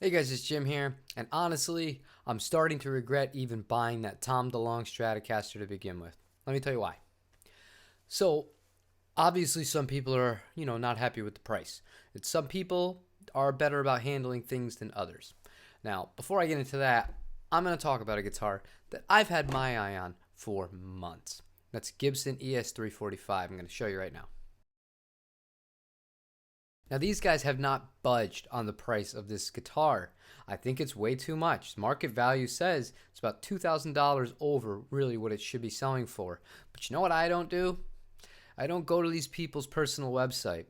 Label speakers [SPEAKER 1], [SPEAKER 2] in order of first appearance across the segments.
[SPEAKER 1] Hey guys, it's Jim here, and honestly, I'm starting to regret even buying that Tom DeLonge Stratocaster to begin with. Let me tell you why. So, obviously, some people are, not happy with the price. And some people are better about handling things than others. Now, before I get into that, I'm going to talk about a guitar that I've had my eye on for months. That's Gibson ES345. I'm going to show you right now. Now, these guys have not budged on the price of this guitar. I think it's way too much. Market value says it's about $2,000 over really what it should be selling for. But you know what I don't do? I don't go to these people's personal website.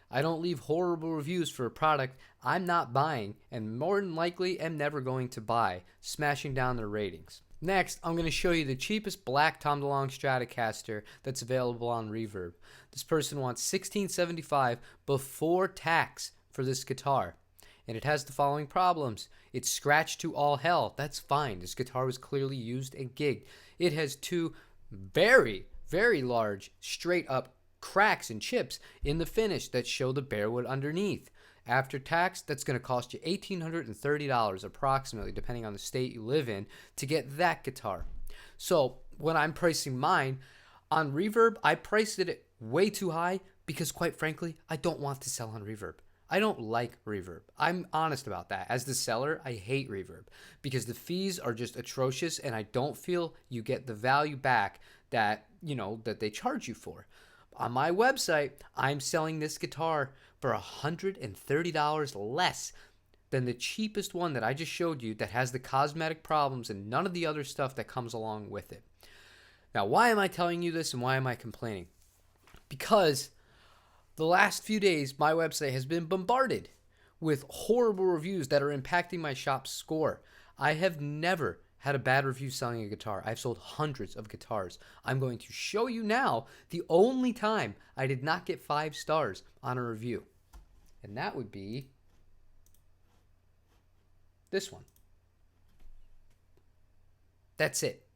[SPEAKER 1] I don't leave horrible reviews for a product I'm not buying and more than likely am never going to buy, smashing down their ratings. Next, I'm going to show you the cheapest black Tom DeLonge Stratocaster that's available on Reverb. This person wants $1,675 before tax for this guitar. And it has the following problems. It's scratched to all hell. That's fine. This guitar was clearly used and gigged. It has two very, very large, straight up cracks and chips in the finish that show the bare wood underneath. After tax, that's going to cost you $1,830 approximately, depending on the state you live in, to get that guitar. So when I'm pricing mine on Reverb, I priced it way too high because, quite frankly, I don't want to sell on Reverb. I don't like Reverb. I'm honest about that. As the seller, I hate Reverb because the fees are just atrocious and I don't feel you get the value back that, that they charge you for. On my website, I'm selling this guitar for $130 less than the cheapest one that I just showed you that has the cosmetic problems and none of the other stuff that comes along with it. Now, why am I telling you this and why am I complaining? Because the last few days, my website has been bombarded with horrible reviews that are impacting my shop's score. I have never had a bad review selling a guitar. I've sold hundreds of guitars. I'm going to show you now the only time I did not get 5 stars on a review. And that would be this one. That's it.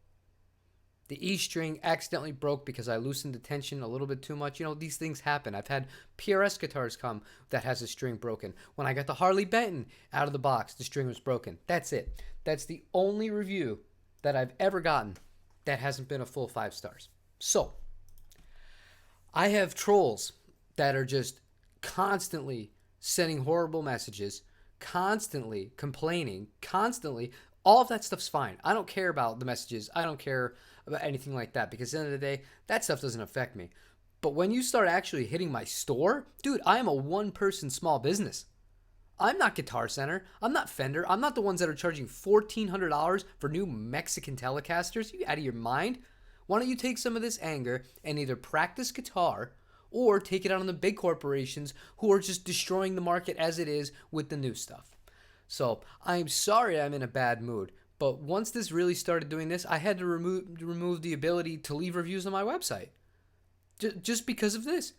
[SPEAKER 1] The E string accidentally broke because I loosened the tension a little bit too much. These things happen. I've had PRS guitars come that has a string broken. When I got the Harley Benton out of the box, the string was broken. That's it. That's the only review that I've ever gotten that hasn't been a full 5 stars. So, I have trolls that are just constantly sending horrible messages, constantly complaining, constantly. All of that stuff's fine. I don't care about the messages. I don't care about anything like that because at the end of the day, that stuff doesn't affect me. But when you start actually hitting my store, dude, I am a one-person small business. I'm not Guitar Center. I'm not Fender. I'm not the ones that are charging $1,400 for new Mexican Telecasters. You out of your mind? Why don't you take some of this anger and either practice guitar or take it out on the big corporations who are just destroying the market as it is with the new stuff. So I'm sorry I'm in a bad mood, but once this really started doing this, I had to remove the ability to leave reviews on my website. Just because of this.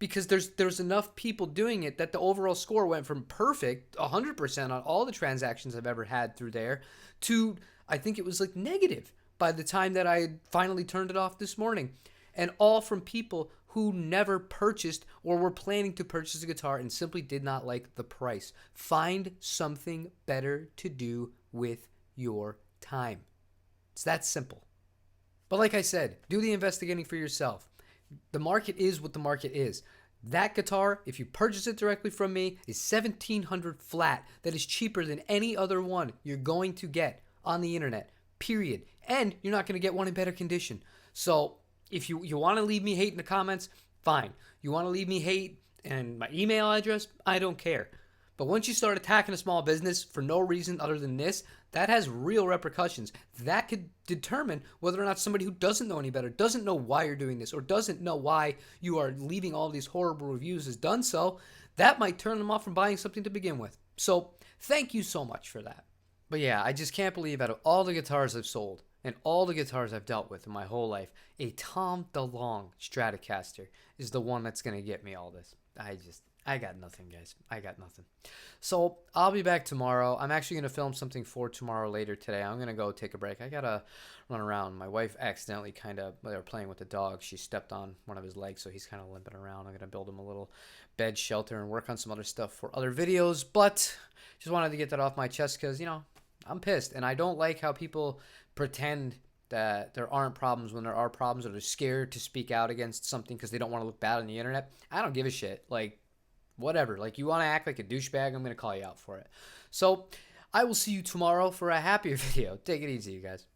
[SPEAKER 1] Because there's enough people doing it that the overall score went from perfect, 100% on all the transactions I've ever had through there, to I think it was like negative by the time that I finally turned it off this morning. And all from people who never purchased or were planning to purchase a guitar and simply did not like the price. Find something better to do with your time. It's that simple. But like I said, do the investigating for yourself. The market is what the market is. That guitar, if you purchase it directly from me, is $1,700 flat. That is cheaper than any other one you're going to get on the internet, period. And you're not going to get one in better condition. So if you want to leave me hate in the comments, fine. You want to leave me hate and my email address, I don't care. But once you start attacking a small business for no reason other than this, that has real repercussions. That could determine whether or not somebody who doesn't know any better, doesn't know why you're doing this, or doesn't know why you are leaving all these horrible reviews has done so, that might turn them off from buying something to begin with. So thank you so much for that. But yeah, I just can't believe out of all the guitars I've sold and all the guitars I've dealt with in my whole life, a Tom DeLonge Stratocaster is the one that's going to get me all this. I got nothing, guys. I got nothing. So I'll be back tomorrow. I'm actually gonna film something for tomorrow later today. I'm gonna go take a break. I gotta run around. My wife accidentally kind of, they were playing with the dog. She stepped on one of his legs, so he's kind of limping around. I'm gonna build him a little bed shelter and work on some other stuff for other videos. But just wanted to get that off my chest because I'm pissed, and I don't like how people pretend that there aren't problems when there are problems, or they're scared to speak out against something because they don't want to look bad on the internet. I don't give a shit. Like, whatever. Like, you want to act like a douchebag, I'm going to call you out for it. So I will see you tomorrow for a happier video. Take it easy, you guys.